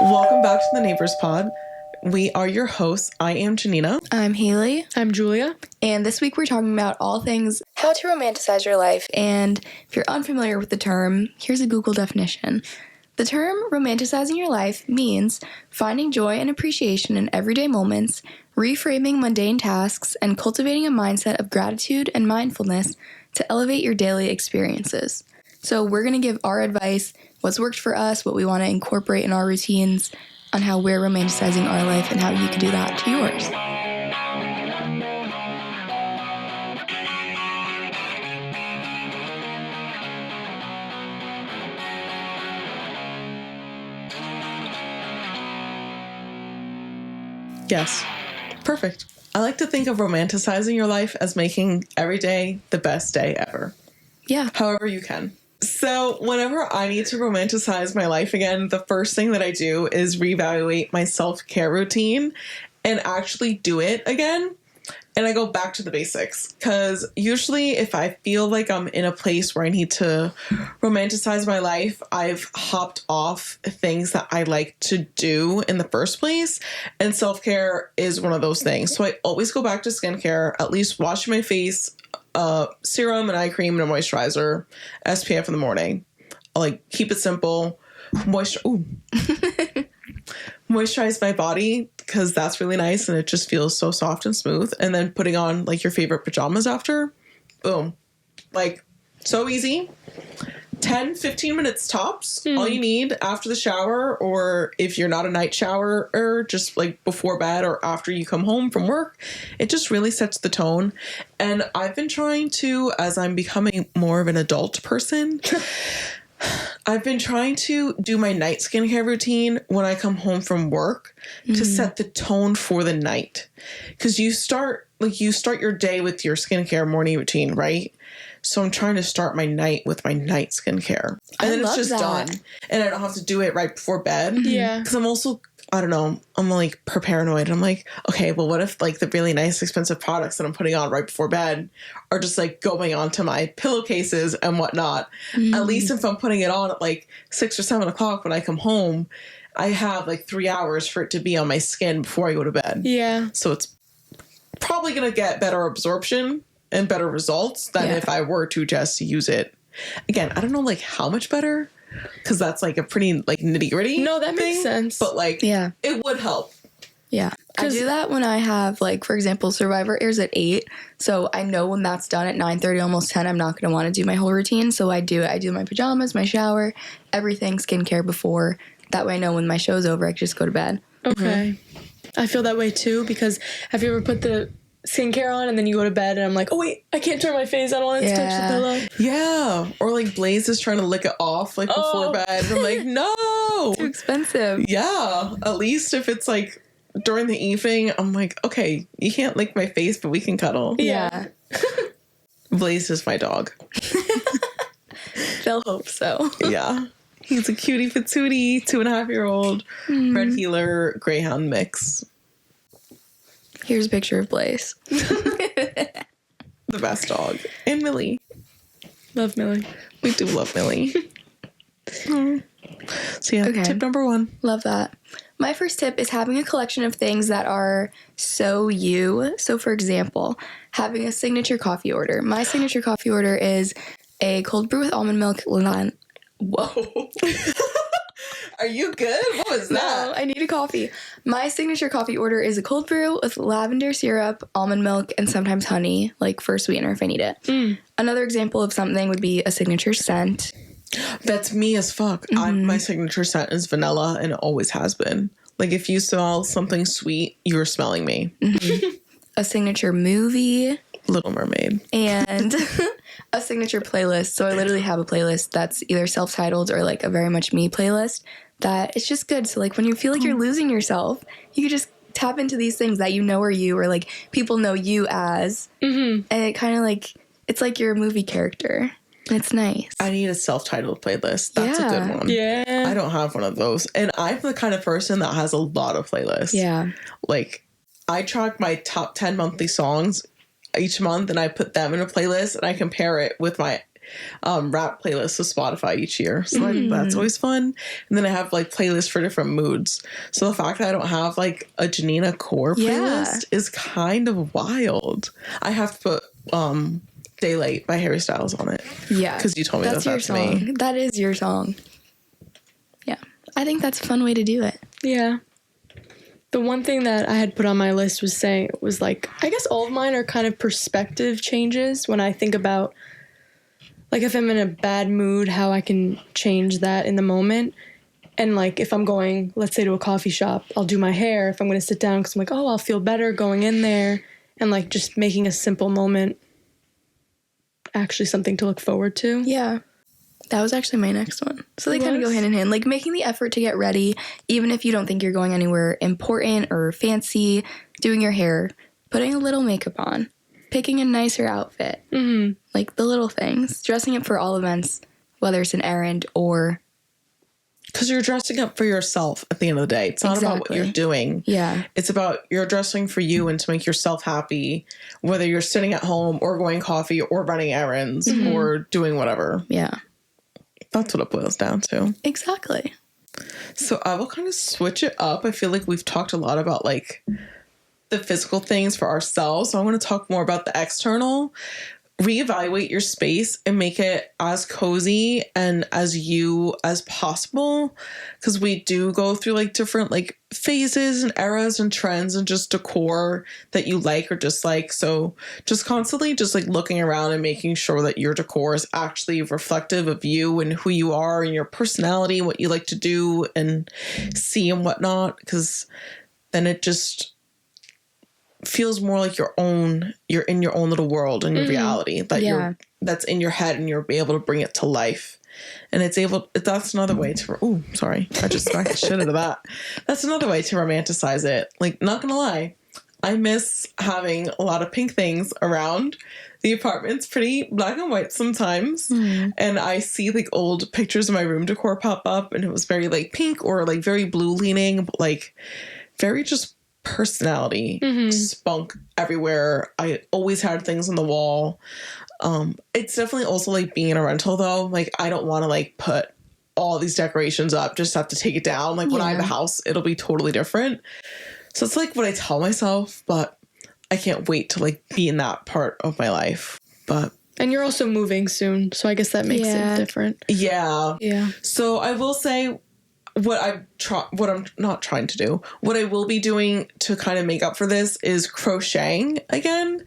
Welcome back to the Neighbors Pod. We are your hosts. I am Janina. I'm Haley. I'm Julia. And this week we're talking about all things how to romanticize your life. And if you're unfamiliar with the term, here's a Google definition. The term romanticizing your life means finding joy and appreciation in everyday moments, reframing mundane tasks, and cultivating a mindset of gratitude and mindfulness to elevate your daily experiences. So we're going to give our advice, what's worked for us, what we want to incorporate in our routines, on how we're romanticizing our life and how you can do that to yours. Yes. Perfect. I like to think of romanticizing your life as making every day the best day ever. Yeah. However you can. So whenever I need to romanticize my life again, the first thing that I do is reevaluate my self-care routine and actually do it again. And I go back to the basics, because usually if I feel like I'm in a place where I need to romanticize my life, I've hopped off things that I like to do in the first place. And self-care is one of those things. So I always go back to skincare, at least washing my face, serum and eye cream and a moisturizer, SPF in the morning. I like keep it simple. Moisturize my body, because that's really nice and it just feels so soft and smooth. And then putting on like your favorite pajamas after. Boom. Like so easy. 10-15 minutes tops. All you need after the shower, or if you're not a night shower, just like before bed or after you come home from work. It just really sets the tone. And I've been trying to, as I'm becoming more of an adult person, I've been trying to do my night skincare routine when I come home from work to set the tone for the night. Because you start your day with your skincare morning routine, right? So I'm trying to start my night with my night skincare. And then it's just done. And I don't have to do it right before bed. Yeah. Because I'm also, I don't know, I'm like paranoid. I'm like, okay, well, what if like the really nice expensive products that I'm putting on right before bed are just like going onto my pillowcases and whatnot? At least if I'm putting it on at like 6 or 7 o'clock when I come home, I have like 3 hours for it to be on my skin before I go to bed. Yeah. So it's probably going to get better absorption and better results than if I were to just use it. Again, I don't know like how much better, because that's like a pretty like nitty gritty. No, that makes sense. But like, it would help. Yeah. I do that when I have, like, for example, Survivor airs at 8. So I know when that's done at 9:30, almost 10, I'm not going to want to do my whole routine. So I do it. I do my pajamas, my shower, everything, skincare before. That way I know when my show's over, I can just go to bed. Okay. I feel that way too, because have you ever put the skincare on and then you go to bed and I'm like, oh wait, I can't turn my face. I don't want it to touch the pillow. Yeah. Or like Blaze is trying to lick it off like before bed. And I'm like, no. Too expensive. Yeah. At least if it's like during the evening, I'm like, okay, you can't lick my face, but we can cuddle. Yeah. Blaze is my dog. They'll hope so. Yeah. He's a cutie patootie, 2.5-year-old red heeler greyhound mix. Here's a picture of Blaze. The best dog. And Millie. Love Millie. We do love Millie. So yeah, tip number 1. Love that. My first tip is having a collection of things that are so you. So for example, having a signature coffee order. My signature coffee order is a cold brew with almond milk. Whoa. Are you good? What was that? No, I need a coffee. My signature coffee order is a cold brew with lavender syrup, almond milk, and sometimes honey, like for a sweetener if I need it. Another example of something would be a signature scent. That's me as fuck. My signature scent is vanilla and it always has been. Like if you smell something sweet, you're smelling me. A signature movie. Little Mermaid. And a signature playlist. So I literally have a playlist that's either self-titled or like a very much me playlist that it's just good. So like when you feel like you're losing yourself, you can just tap into these things that you know are you, or like people know you as. And it kind of like, it's like you're a movie character. And it's nice. I need a self-titled playlist. That's a good one. Yeah. I don't have one of those. And I'm the kind of person that has a lot of playlists. Yeah. Like I track my top 10 monthly songs each month and I put them in a playlist and I compare it with my rap playlists with Spotify each year. So like, that's always fun. And then I have like playlists for different moods. So the fact that I don't have like a Janina core playlist is kind of wild. I have to put Daylight by Harry Styles on it. Yeah. Because you told me that's that your to song. me. That is your song. Yeah. I think that's a fun way to do it. Yeah. The one thing that I had put on my list was like, I guess all of mine are kind of perspective changes when I think about, like, if I'm in a bad mood, how I can change that in the moment. And, like, if I'm going, let's say, to a coffee shop, I'll do my hair. If I'm going to sit down, because I'm like, oh, I'll feel better going in there. And, like, just making a simple moment actually something to look forward to. Yeah. That was actually my next one. So they kind of go hand in hand. Like, making the effort to get ready, even if you don't think you're going anywhere important or fancy, doing your hair, putting a little makeup on, picking a nicer outfit. Mm-hmm. Like, the little things. Dressing up for all events, whether it's an errand or... Because you're dressing up for yourself at the end of the day. It's not about what you're doing. Yeah. It's about you're dressing for you and to make yourself happy, whether you're sitting at home or going coffee or running errands or doing whatever. Yeah. That's what it boils down to. Exactly. So I will kind of switch it up. I feel like we've talked a lot about like the physical things for ourselves. So I want to talk more about the external. Reevaluate your space and make it as cozy and as you as possible, because we do go through like different like phases and eras and trends and just decor that you like or dislike. So just constantly just like looking around and making sure that your decor is actually reflective of you and who you are and your personality, what you like to do and see and whatnot, because then it just feels more like you're in your own little world and your reality that that's in your head, and you're able to bring it to life. And that's another way to, sorry, I just smacked the shit out of that. That's another way to romanticize it. Like, not gonna lie, I miss having a lot of pink things around. The apartment's pretty black and white sometimes. And I see like old pictures of my room decor pop up, and it was very like pink or like very blue leaning, but like very just personality, spunk everywhere. I always had things on the wall. It's definitely also like being in a rental though. Like, I don't want to like put all these decorations up, just have to take it down. Like when I have a house, it'll be totally different. So it's like what I tell myself, but I can't wait to like be in that part of my life. And you're also moving soon, so I guess that makes it different. Yeah. So I will say, what I will be doing to kind of make up for this is crocheting again.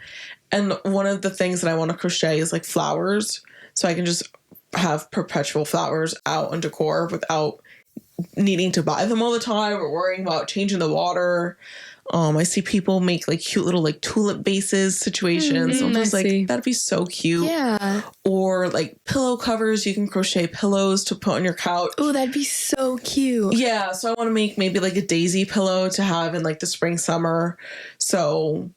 And one of the things that I want to crochet is like flowers, so I can just have perpetual flowers out on decor without needing to buy them all the time or worrying about changing the water. I see people make like cute little like tulip bases situations. I'm just like, that'd be so cute. Yeah. Or like pillow covers. You can crochet pillows to put on your couch. Oh, that'd be so cute. Yeah. So I want to make maybe like a daisy pillow to have in like the spring, summer. So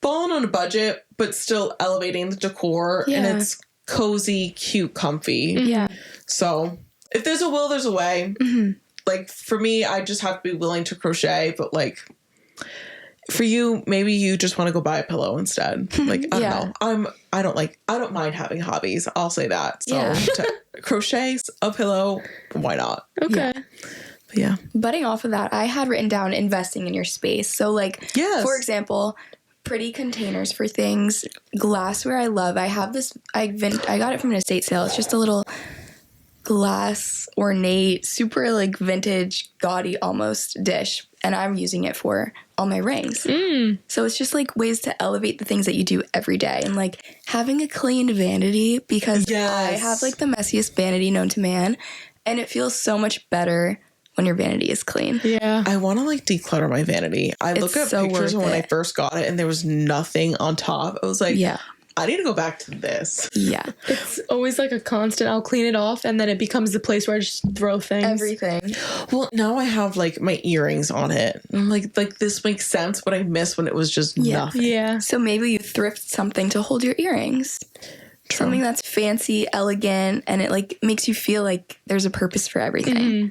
falling on a budget, but still elevating the decor. Yeah. And it's cozy, cute, comfy. Yeah. So if there's a will, there's a way. Like for me, I just have to be willing to crochet, but like, for you, maybe you just want to go buy a pillow instead. Like, I don't know. I don't mind having hobbies. I'll say that. So crochet, a pillow, why not? Okay. Yeah. Budding off of that, I had written down investing in your space. So like, for example, pretty containers for things, glassware I love. I have this, I got it from an estate sale. It's just a little glass, ornate, super like vintage, gaudy almost dish. And I'm using it for all my rings. So it's just like ways to elevate the things that you do every day. And like having a clean vanity, because I have like the messiest vanity known to man. And it feels so much better when your vanity is clean. Yeah. I want to like declutter my vanity. I look at pictures of when I first got it and there was nothing on top. I was like, I need to go back to this. Yeah. It's always like a constant, I'll clean it off, and then it becomes the place where I just throw things. Everything. Well, now I have like my earrings on it. I'm like this makes sense, but I miss when it was just nothing. Yeah. So maybe you thrift something to hold your earrings. True. Something that's fancy, elegant, and it like makes you feel like there's a purpose for everything.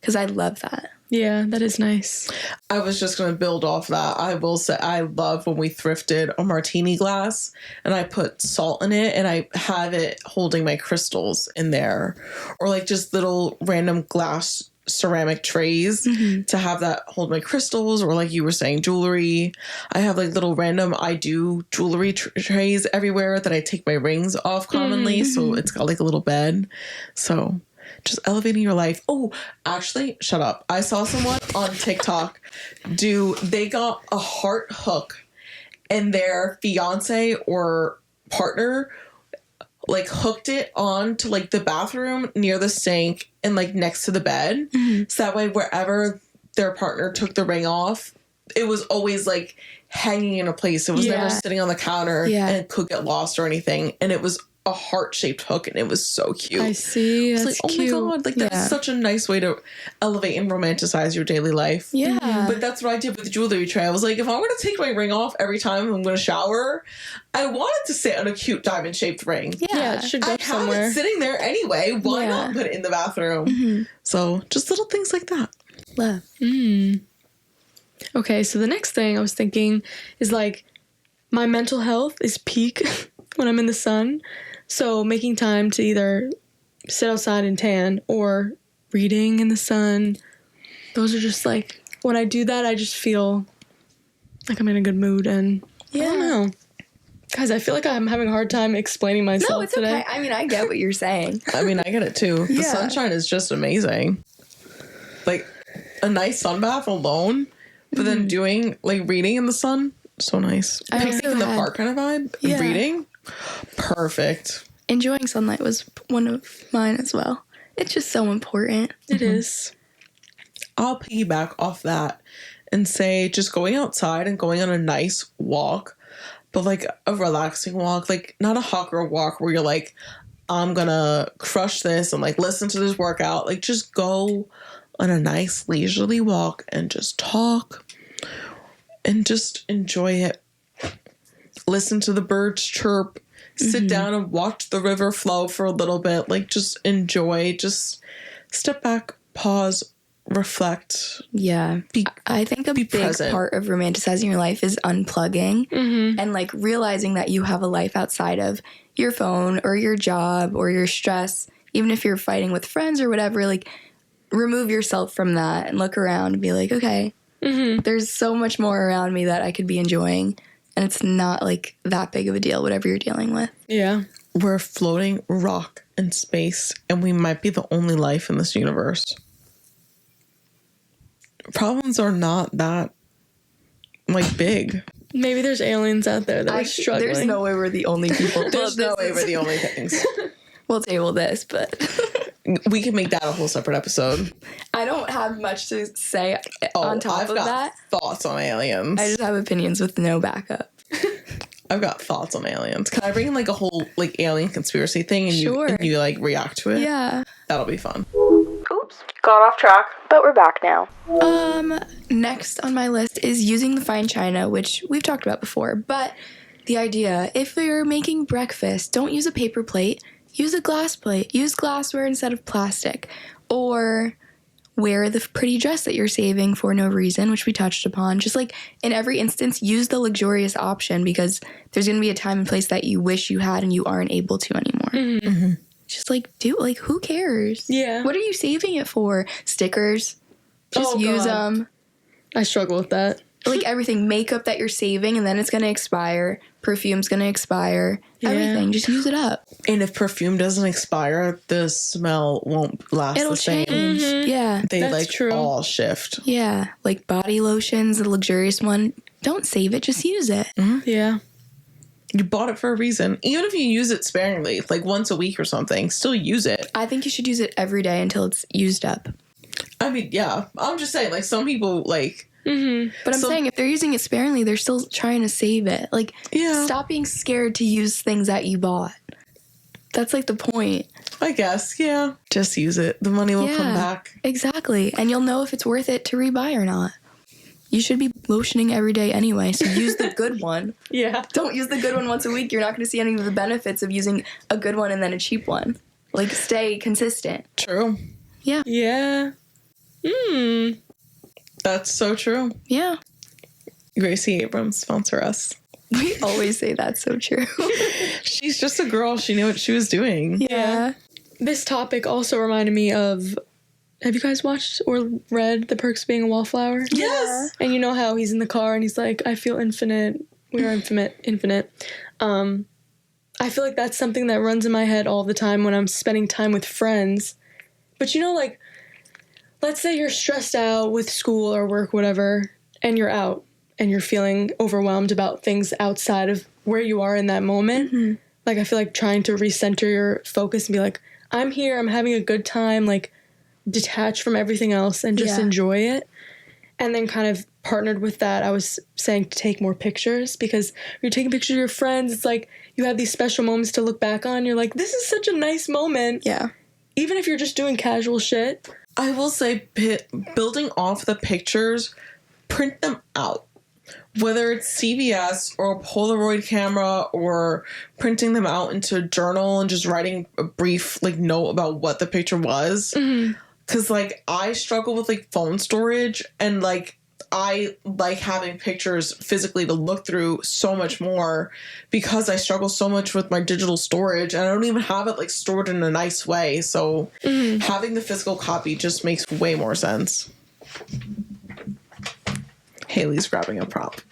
Because I love that. Yeah, that is nice. I was just going to build off that. I will say I love when we thrifted a martini glass and I put salt in it and I have it holding my crystals in there, or like just little random glass ceramic trays to have that hold my crystals, or like you were saying, jewelry. I have like little random I do jewelry trays everywhere that I take my rings off commonly. So it's got like a little bed. So just elevating your life. Oh, actually, shut up. I saw someone on TikTok they got a heart hook and their fiance or partner like hooked it on to like the bathroom near the sink and like next to the bed. So that way, wherever their partner took the ring off, it was always like hanging in a place. It was never sitting on the counter and could get lost or anything. And it was a heart-shaped hook and it was so cute. I see. That's like, oh cute. my god, like that's such a nice way to elevate and romanticize your daily life. Yeah. But that's what I did with the jewelry tray. I was like, if I'm gonna take my ring off every time I'm gonna shower, I want it to sit on a cute diamond-shaped ring. Yeah, it should go somewhere. I have it sitting there anyway. Why not put it in the bathroom? So just little things like that. Love. Okay, so the next thing I was thinking is like my mental health is peak when I'm in the sun. So making time to either sit outside and tan or reading in the sun. Those are just like, when I do that, I just feel like I'm in a good mood. And I don't know. Guys, I feel like I'm having a hard time explaining myself today. No, it's okay. I mean, I get what you're saying. I mean, I get it too. The sunshine is just amazing. Like a nice sun bath alone, but then doing like reading in the sun, so nice. Picnic in the park kind of vibe. Reading, perfect. Enjoying sunlight was one of mine as well. It's just so important. It is. I'll piggyback off that and say just going outside and going on a nice walk, but like a relaxing walk, like not a hot girl walk where you're like, I'm gonna crush this and like listen to this workout. Like just go on a nice leisurely walk and just talk and just enjoy it. Listen to the birds chirp, sit down and watch the river flow for a little bit. Like just enjoy, just step back, pause, reflect. Yeah. I think a big part of romanticizing your life is unplugging and like realizing that you have a life outside of your phone or your job or your stress. Even if you're fighting with friends or whatever, like remove yourself from that and look around and be like, okay, there's so much more around me that I could be enjoying. And it's not like that big of a deal, whatever you're dealing with. Yeah. We're a floating rock in space and we might be the only life in this universe. Problems are not that like big. Maybe there's aliens out there that are struggling. There's no way we're the only people. There's no way we're the only things. We'll table this, but we can make that a whole separate episode. I don't have much to say on top of that. Thoughts on aliens. I just have opinions with no backup. I've got thoughts on aliens. Can I bring in like a whole like alien conspiracy thing and you like react to it? Yeah. That'll be fun. Oops. Got off track. But we're back now. Next on my list is using the fine china, which we've talked about before. But the idea, if you're making breakfast, don't use a paper plate. Use a glass plate. Use glassware instead of plastic. Or wear the pretty dress that you're saving for no reason, which we touched upon. Just like in every instance, use the luxurious option because there's going to be a time and place that you wish you had and you aren't able to anymore. Just like who cares? Yeah. What are you saving it for? Stickers. Just use them. I struggle with that. Like everything, makeup that you're saving and then it's going to expire. Perfume's going to expire. Everything. Just use it up. And if perfume doesn't expire, the smell won't last the same. It'll change. Yeah. They all shift. Yeah. Like body lotions, the luxurious one. Don't save it. Just use it. Yeah. You bought it for a reason. Even if you use it sparingly, like once a week or something, still use it. I think you should use it every day until it's used up. I mean, yeah. I'm just saying, like, some people, like... But I'm saying if they're using it sparingly, they're still trying to save it. Like, stop being scared to use things that you bought. That's, like, the point. I guess, yeah. Just use it. The money will come back. Exactly. And you'll know if it's worth it to rebuy or not. You should be lotioning every day anyway, so use the good one. Yeah. Don't use the good one once a week. You're not going to see any of the benefits of using a good one and then a cheap one. Like, stay consistent. True. Yeah. Yeah. That's so true. Yeah. Gracie Abrams, sponsor us. We always say that's so true. She's just a girl. She knew what she was doing. Yeah. This topic also reminded me of, have you guys watched or read The Perks of Being a Wallflower? Yes. And you know how he's in the car and he's like, I feel infinite. We are infinite. I feel like that's something that runs in my head all the time when I'm spending time with friends. But you know, like, let's say you're stressed out with school or work, whatever, and you're out and you're feeling overwhelmed about things outside of where you are in that moment. Mm-hmm. Like, I feel like trying to recenter your focus and be like, I'm here, I'm having a good time, like, detach from everything else and just enjoy it. And then kind of partnered with that, I was saying to take more pictures, because you're taking pictures of your friends, it's like you have these special moments to look back on. You're like, this is such a nice moment. Yeah. Even if you're just doing casual shit. I will say, building off the pictures, print them out. Whether it's CVS or a Polaroid camera, or printing them out into a journal and just writing a brief, like, note about what the picture was. Mm-hmm. Because, like, I struggle with, like, phone storage, and, like, I like having pictures physically to look through so much more, because I struggle so much with my digital storage, and I don't even have it, like, stored in a nice way. So having the physical copy just makes way more sense. Haley's grabbing a prop.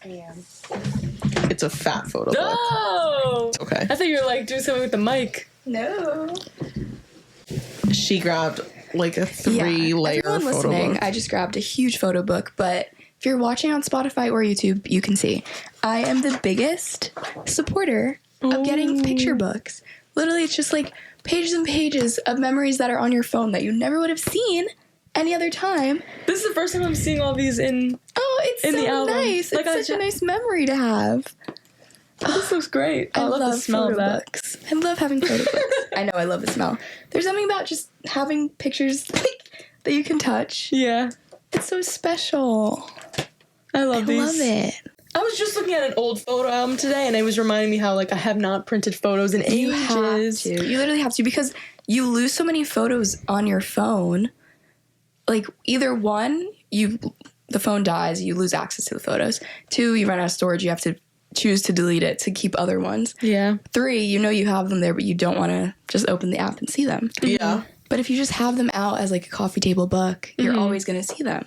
I am. It's a fat photo book. No! It's okay. I thought you were, like, doing something with the mic. No. She grabbed, like, a 3-layer Everyone photo listening, book. I just grabbed a huge photo book, but if you're watching on Spotify or YouTube, you can see I am the biggest supporter of getting picture books. Literally, it's just like pages and pages of memories that are on your phone that you never would have seen any other time. This is the first time I'm seeing all these in... Oh, it's in so the album. nice. Like, it's such a nice memory to have. Oh, this looks great. I love the smell of photo that. books. I love having photo books. I know, I love the smell. There's something about just having pictures like that you can touch. Yeah. It's so special. I love these. I love it. I was just looking at an old photo album today, and it was reminding me how, like, I have not printed photos in You ages. have to. You literally have to, because you lose so many photos on your phone. Like, either one, the phone dies, you lose access to the photos. 2, you run out of storage, you have to choose to delete it to keep other ones. Yeah. 3, you know you have them there, but you don't want to just open the app and see them. Yeah. But if you just have them out as, like, a coffee table book, you're always going to see them.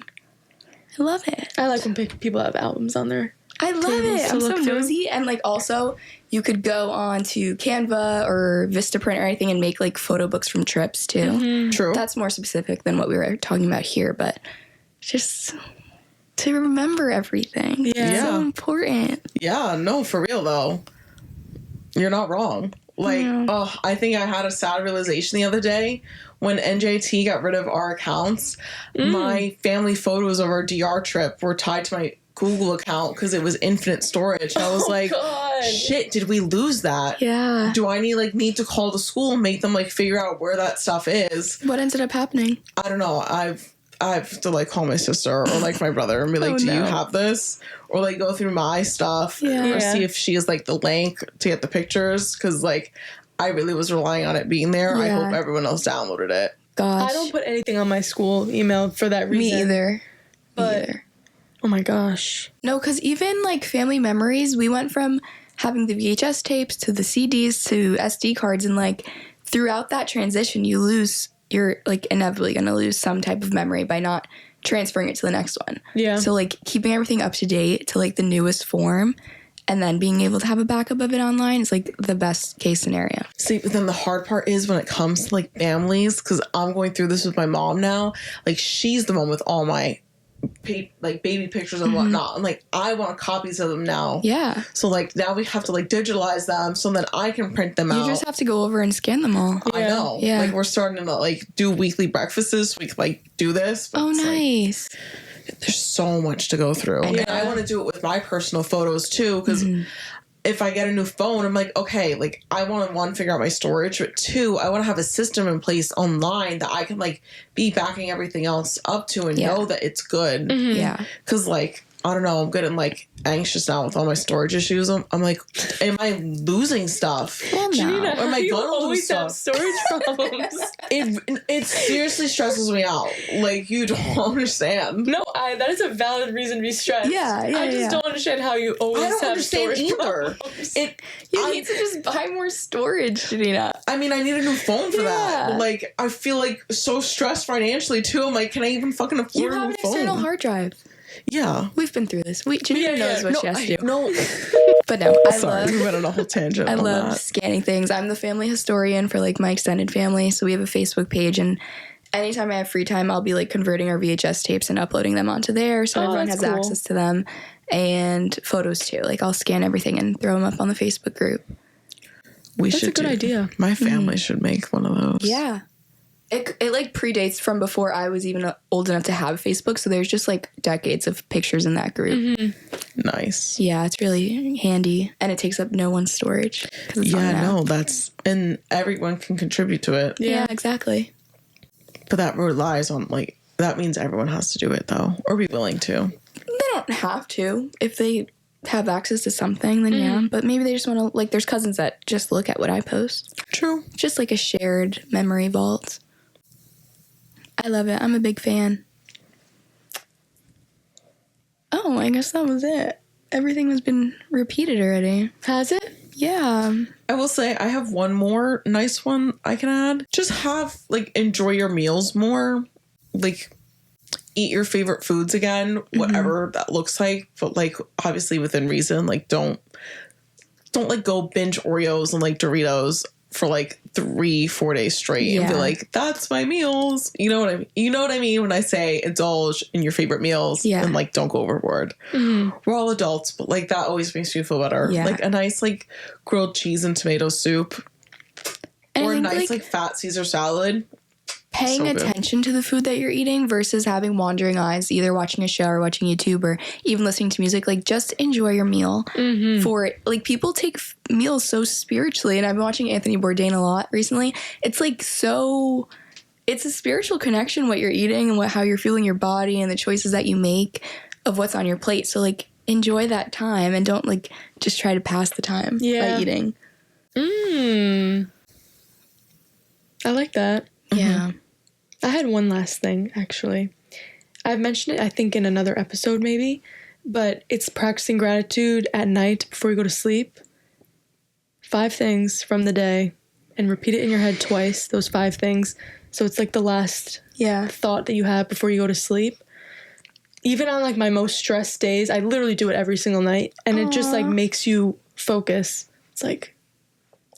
I love it. I like when people have albums on there. I love it. I'm so nosy. And, like, also, you could go on to Canva or Vistaprint or anything and make, like, photo books from trips, too. Mm-hmm. True. That's more specific than what we were talking about here, but just to remember everything. Yeah. It's so important. Yeah, no, for real, though. You're not wrong. Like, I think I had a sad realization the other day when NJT got rid of our accounts. My family photos of our DR trip were tied to my Google account because it was infinite storage. And I was like, God. shit, did we lose that? Yeah. Do I need to call the school and make them, like, figure out where that stuff is? What ended up happening? I don't know. I have to, like, call my sister or, like, my brother and be like, do you have this? Or, like, go through my stuff or see if she has, like, the link to get the pictures. Because, like, I really was relying on it being there. I hope everyone else downloaded it. Gosh. I don't put anything on my school email for that reason. Me either. But, oh my gosh. No, because even, like, family memories, we went from having the VHS tapes to the CDs to SD cards. And, like, throughout that transition, you're, like, inevitably going to lose some type of memory by not transferring it to the next one. Yeah. So, like, keeping everything up to date to, like, the newest form and then being able to have a backup of it online is, like, the best case scenario. See, but then the hard part is when it comes to, like, families, because I'm going through this with my mom now. Like, she's the one with all my baby pictures and whatnot. And, like, I want copies of them now. Yeah. So, like, now we have to, like, digitalize them so that I can print them out. You just have to go over and scan them all. I know. Yeah. Like, we're starting to, like, do weekly breakfasts. We can, like, do this. But Oh, it's, nice. like, there's so much to go through. And I want to do it with my personal photos, too, because if I get a new phone, I'm like, okay, like, I want to, 1, figure out my storage, but 2, I want to have a system in place online that I can, like, be backing everything else up to and know that it's good. Yeah. Because, like, I don't know, I'm getting like anxious now with all my storage issues. I'm like, am I losing stuff? Well, no. Gina, Or am I you gonna lose always have stuff? storage problems. It seriously stresses me out. Like, you don't understand. No, that is a valid reason to be stressed. Yeah, I just don't understand how you always I don't have understand storage either. problems. You need to just buy more storage, Janina. I mean, I need a new phone for that. Yeah. But, like, I feel like so stressed financially too. I'm like, can I even fucking afford You a have new an external phone? hard drive. Yeah. We've been through this. Janina knows what she has to do. No. But no, Sorry, we went on a whole tangent. I on love that. scanning things. I'm the family historian for like my extended family, so we have a Facebook page, and anytime I have free time, I'll be like converting our VHS tapes and uploading them onto there, so everyone has that's cool. access to them, and photos too. Like I'll scan everything and throw them up on the Facebook group. That's a good idea. My family should make one of those. Yeah. It like predates from before I was even old enough to have Facebook, so there's just like decades of pictures in that group. Nice. Yeah, it's really handy, and it takes up no one's storage. 'Cause it's on Yeah, now. no, that's, and everyone can contribute to it. Yeah, exactly. But that relies on, like, that means everyone has to do it, though, or be willing to. They don't have to. If they have access to something, then yeah. But maybe they just want to, like, there's cousins that just look at what I post. True. Just like a shared memory vault. I love it. I'm a big fan. Oh, I guess that was it. Everything has been repeated already. Has it? Yeah. I will say I have one more nice one I can add. Just enjoy your meals more. Like, eat your favorite foods again, whatever that looks like. But, like, obviously within reason. Like, don't like go binge Oreos and like Doritos for like 3-4 days straight and be like, that's my meals. You know what I mean? You know what I mean when I say indulge in your favorite meals and like don't go overboard. We're all adults, but like that always makes me feel better. Yeah. Like a nice like grilled cheese and tomato soup, And or I a think, nice like fat Caesar salad. paying So good. attention to the food that you're eating versus having wandering eyes, either watching a show or watching YouTube or even listening to music. Like, just enjoy your meal for it. Like, people take meals so spiritually, and I've been watching Anthony Bourdain a lot recently. It's like it's a spiritual connection, what you're eating and how you're feeling your body and the choices that you make of what's on your plate. So, like, enjoy that time and don't, like, just try to pass the time by eating. I like that. Yeah. I had one last thing, actually. I've mentioned it, I think, in another episode, maybe, but it's practicing gratitude at night before you go to sleep. 5 things from the day, and repeat it in your head twice, those 5 things. So it's like the last thought that you have before you go to sleep. Even on, like, my most stressed days, I literally do it every single night, and it just, like, makes you focus. It's like,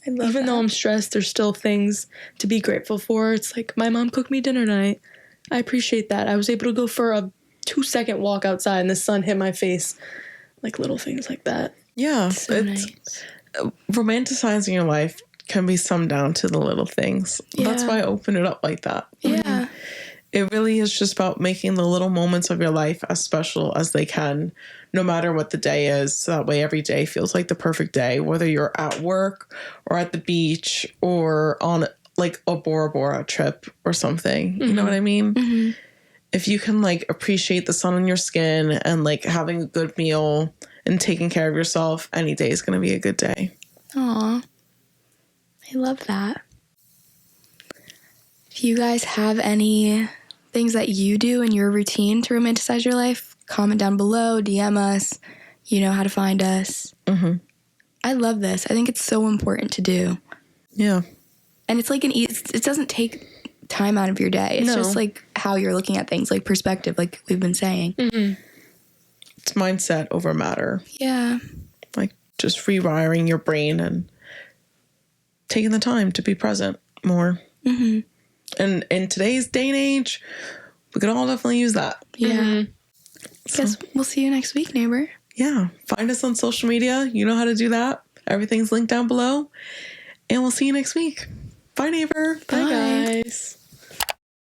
even though I'm stressed, there's still things to be grateful for. It's like, my mom cooked me dinner tonight. I appreciate that. I was able to go for a 2-second walk outside and the sun hit my face. Like, little things like that. Yeah. So nice. Romanticizing your life can be summed down to the little things. Yeah. That's why I open it up like that. Yeah. It really is just about making the little moments of your life as special as they can, no matter what the day is. So that way every day feels like the perfect day, whether you're at work or at the beach or on like a Bora Bora trip or something. You know what I mean? If you can like appreciate the sun on your skin and like having a good meal and taking care of yourself, any day is going to be a good day. Aw. I love that. If you guys have any things that you do in your routine to romanticize your life, comment down below, DM us. You know how to find us. I love this. I think it's so important to do. Yeah. And it's like it doesn't take time out of your day. It's just like how you're looking at things, like perspective, like we've been saying. It's mindset over matter. Yeah. Like just rewiring your brain and taking the time to be present more. And in today's day and age, we could all definitely use that. Yeah. Guess we'll see you next week, neighbor. Yeah. Find us on social media. You know how to do that. Everything's linked down below. And we'll see you next week. Bye, neighbor. Bye, guys.